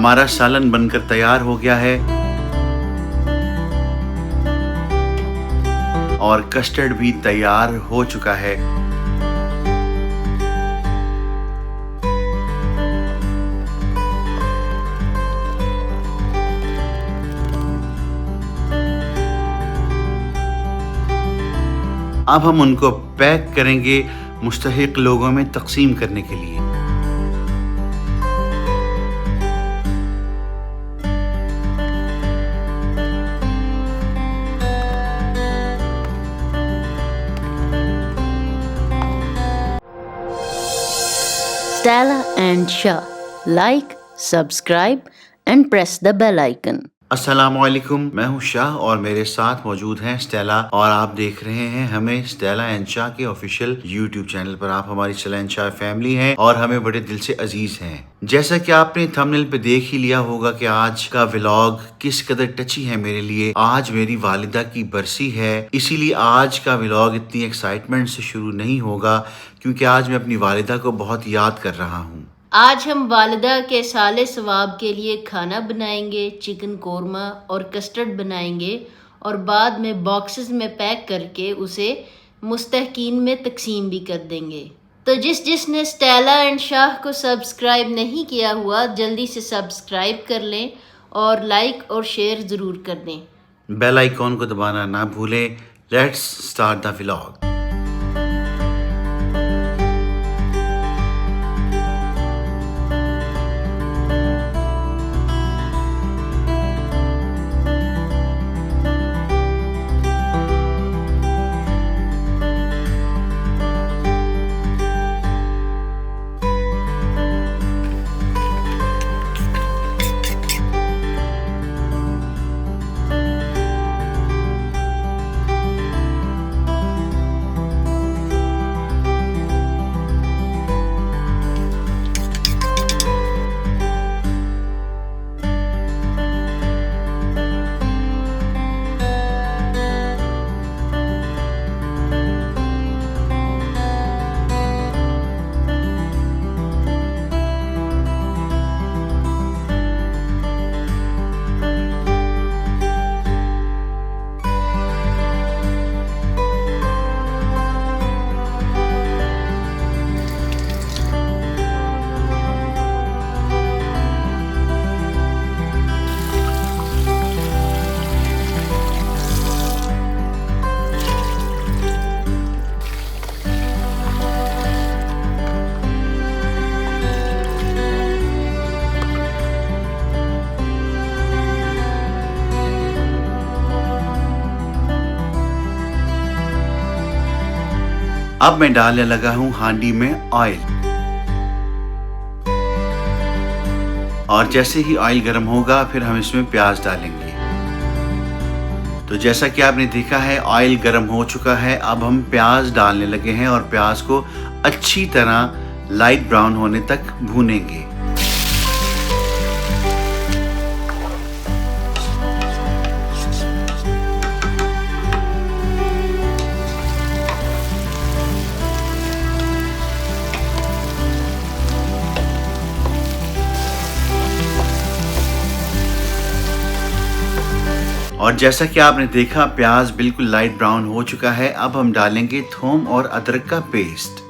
हमारा सालन बनकर तैयार हो गया है और कस्टर्ड भी तैयार हो चुका है। अब हम उनको पैक करेंगे मुस्तहिक लोगों में तकसीम करने के लिए। Stella and Shah. Like, subscribe and press the bell icon. अस्सलामुअलैकुम, मैं हूं शाह और मेरे साथ मौजूद हैं स्टेला और आप देख रहे हैं हमें स्टेला एंड शाह के ऑफिशियल यूट्यूब चैनल पर। आप हमारी स्टेला एंड शाह फैमिली हैं और हमें बड़े दिल से अजीज हैं। जैसा कि आपने थंबनेल पे देख ही लिया होगा कि आज का व्लॉग किस कदर टची है मेरे लिए। आज मेरी वालिदा की बरसी है, इसीलिए आज का व्लॉग इतनी एक्साइटमेंट से शुरू नहीं होगा क्योंकि आज मैं अपनी वालिदा को बहुत याद कर रहा हूँ। आज हम वालिदा के साले सवाब के लिए खाना बनाएंगे, चिकन कोरमा और कस्टर्ड बनाएंगे और बाद में बॉक्सेस में पैक करके उसे मुस्तहकीन में तकसीम भी कर देंगे। तो जिसने स्टेला एंड शाह को सब्सक्राइब नहीं किया हुआ जल्दी से सब्सक्राइब कर लें और लाइक और शेयर ज़रूर कर दें। बेल आइकॉन को दबाना ना भूलें। Let's start the vlog. अब मैं डालने लगा हूँ हांडी में ऑयल और जैसे ही ऑयल गर्म होगा फिर हम इसमें प्याज डालेंगे। तो जैसा कि आपने देखा है ऑयल गर्म हो चुका है। अब हम प्याज डालने लगे हैं और प्याज को अच्छी तरह लाइट ब्राउन होने तक भूनेंगे। और जैसा कि आपने देखा प्याज बिल्कुल लाइट ब्राउन हो चुका है। अब हम डालेंगे थूम और अदरक का पेस्ट।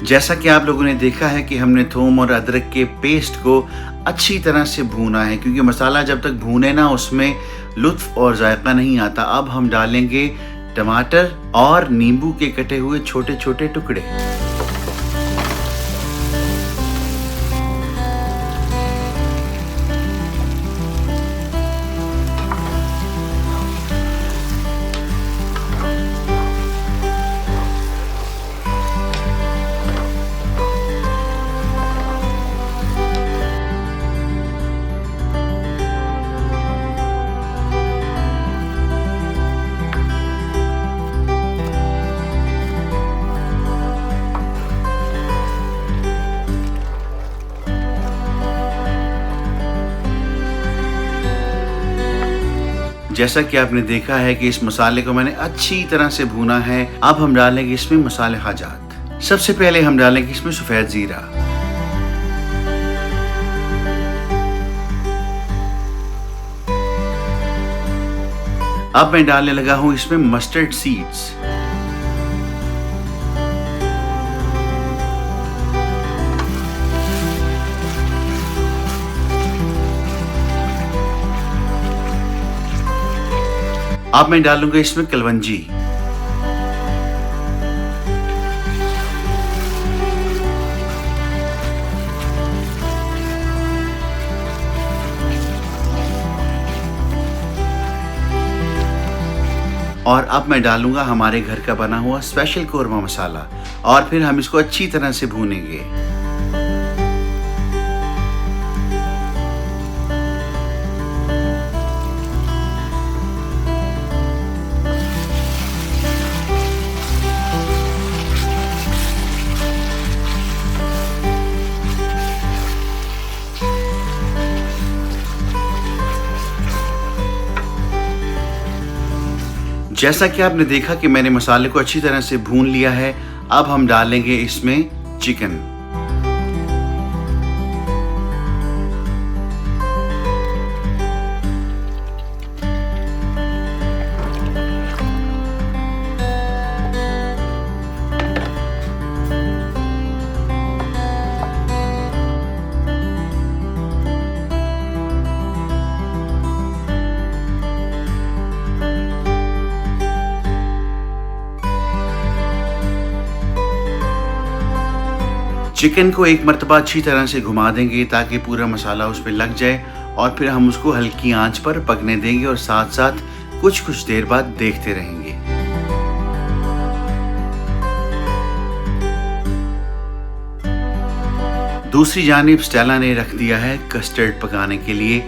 जैसा कि आप लोगों ने देखा है कि हमने थूम और अदरक के पेस्ट को अच्छी तरह से भूना है क्योंकि मसाला जब तक भूने ना उसमें लुत्फ और जायका नहीं आता। अब हम डालेंगे टमाटर और नींबू के कटे हुए छोटे छोटे टुकड़े। जैसा कि आपने देखा है कि इस मसाले को मैंने अच्छी तरह से भूना है। अब हम डालेंगे इसमें मसाले हाजात। सबसे पहले हम डालेंगे इसमें सफेद जीरा, अब मैं डालने लगा हूं इसमें मस्टर्ड सीड्स, अब मैं डालूंगा इसमें कलवंजी, और अब मैं डालूंगा हमारे घर का बना हुआ स्पेशल कोरमा मसाला, और फिर हम इसको अच्छी तरह से भूनेंगे। जैसा कि आपने देखा कि मैंने मसाले को अच्छी तरह से भून लिया है, अब हम डालेंगे इसमें चिकन। चिकन को एक मर्तबा अच्छी तरह से घुमा देंगे ताकि पूरा मसाला उस पर लग जाए, और फिर हम उसको हल्की आंच पर पकने देंगे और साथ साथ कुछ देर बाद देखते रहेंगे। दूसरी जानिब स्टेला ने रख दिया है कस्टर्ड पकाने के लिए।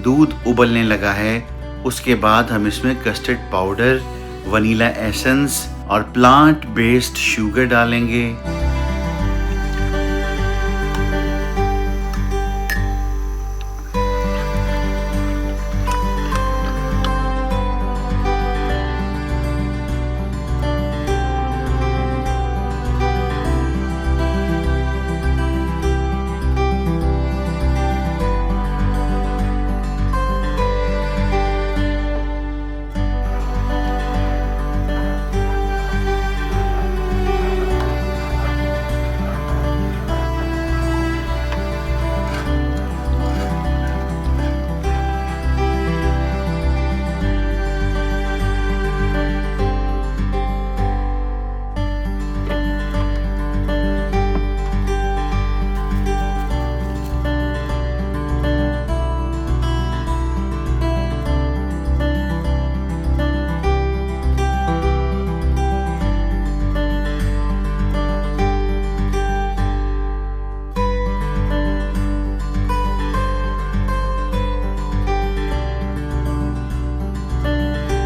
दूध उबलने लगा है, उसके बाद हम इसमें कस्टर्ड पाउडर, वनीला एसेंस और प्लांट बेस्ड शुगर डालेंगे।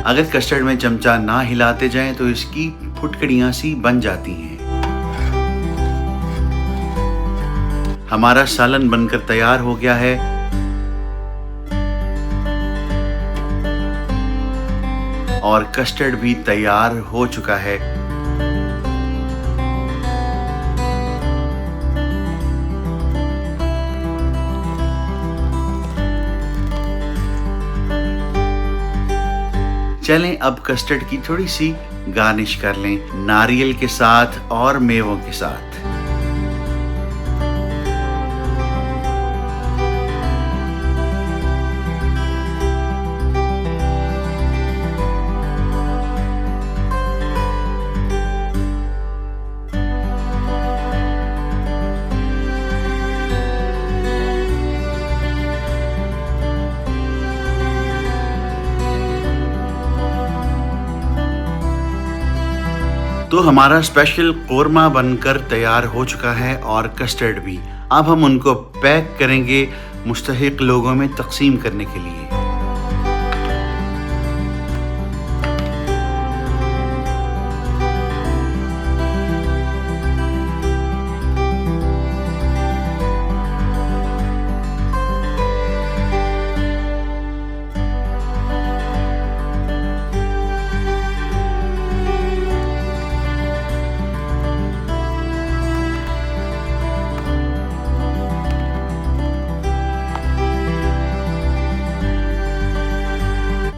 अगर कस्टर्ड में चमचा ना हिलाते जाएं तो इसकी फुटकड़ियां सी बन जाती हैं। हमारा सालन बनकर तैयार हो गया है। और कस्टर्ड भी तैयार हो चुका है। चलें अब कस्टर्ड की थोड़ी सी गार्निश कर लें नारियल के साथ और मेवों के साथ। तो हमारा स्पेशल कोरमा बनकर तैयार हो चुका है और कस्टर्ड भी। अब हम उनको पैक करेंगे मुस्तहिक लोगों में तकसीम करने के लिए।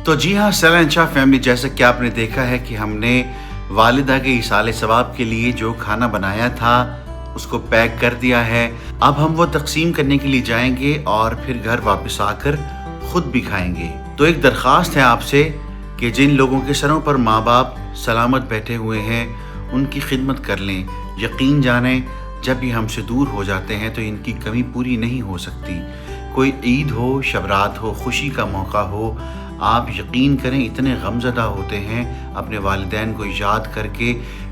तो जी हाँ स्टेला एंड शाह फैमिली, जैसा कि आपने देखा है कि हमने वालिदा के इसाले सवाब के लिए जो खाना बनाया था उसको पैक कर दिया है। अब हम वो तकसीम करने के लिए जाएंगे और फिर घर वापस आकर खुद भी खाएंगे। तो एक दरख्वास्त है आपसे कि जिन लोगों के सरों पर माँ बाप सलामत बैठे हुए हैं उनकी खिदमत कर लें। यकीन जानें जब ये हमसे दूर हो जाते हैं तो इनकी कमी पूरी नहीं हो सकती। कोई ईद हो, शबरात हो, खुशी का मौका हो, आप यकीन करें इतने गमज़दा होते हैं अपने वालिदैन को याद करके,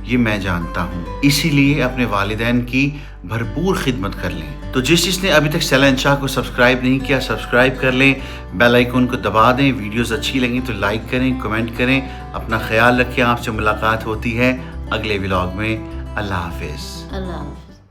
ये मैं जानता हूँ। इसीलिए अपने वालिदैन की भरपूर खिदमत कर लें। तो जिसने अभी तक स्टेला एंड शाह को सब्सक्राइब नहीं किया, सब्सक्राइब कर लें, बेल आइकन को दबा दें। वीडियोस अच्छी लगी तो लाइक करें, कमेंट करें। अपना ख्याल रखें। आपसे मुलाकात होती है अगले व्लॉग में। अल्लाह हाफिज़। अल्लाह हाफ़िज़।